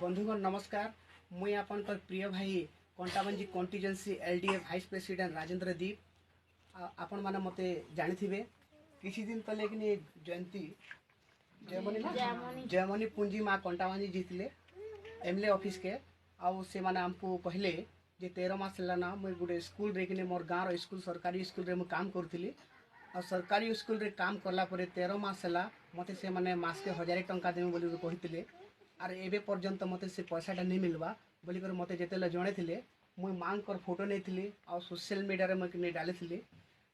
बंधुगण नमस्कार। मुई आपन प्रिय भाई Kantabanji contingency LDA vice president Rajendra Deep. आपण माने मते जानिथिबे किछि दिन तले कि जयंती जयमनी पुंजी माँ कंटाबांजी जीतले एमएलए ऑफिस के आउ से माने हमको कहले जे 13 मास लाना मुई गोटे स्कूल रे कि मोर गाँव रो स्कूल सरकारी स्कूल रे मु काम करथिली आ सरकारी स्कूल रे काम करला परे 13 मास ला मते से माने मास के 1000 टंका देबे बोली कहिथिले। आर एबे पर्यंत मते से पैसाटा नहीं मिलवा बोली कर मते जेतेले जणे थिले मुई मां कर फोटो नेथिली आ सोशल मीडिया रे मके डालिथिली।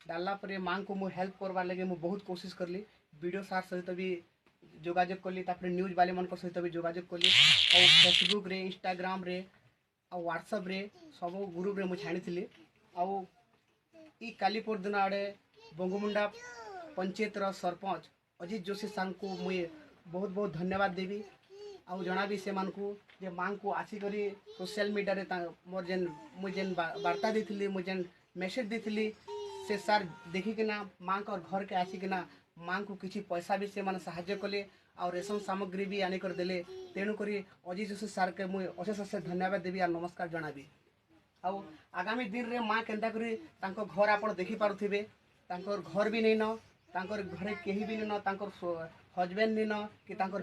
डालला परे मां को मु हेल्प करबा लगे मु बहुत कोशिश करली। वीडियो सार सहित भी जोगाजोग कली तापर न्यूज वाले मन सहित भी जोगाजोग कली और फेसबुक रे इंस्टाग्राम रे आ व्हाट्सएप रे सब ग्रुप रे मु छाणीथिली। आ ई काली पर दिन आड़े बंगमुंडा पंचायत रो सरपंच अजीत जोशी सांग को मुई बहुत बहुत धन्यवाद देवी। आउ जनाबी से मानकू जे मां को आसिकरी सोशल मीडिया रे मोर जेन मुझे जेन वार्ता देथिली मुझे जेन मेसेज देथिली से सार देखिकिना मां को घर के आसिकिना मां को किछि पैसा भी से माने सहायता कले और रेशन सामग्री भी आनी कर देले। तेणु करी अजीत जोशी सार के मुई अशेष अशेष धन्यवाद देवी और नमस्कार जनाबी। आउ आगामी दिन रे मां केंदा करी तांको घर आपण देखि पारुथिबे। तांकर घर भी नहीं न तांकर घरे केही भी नहीं न तांकर हस्बैंड नहीं न कि तांकर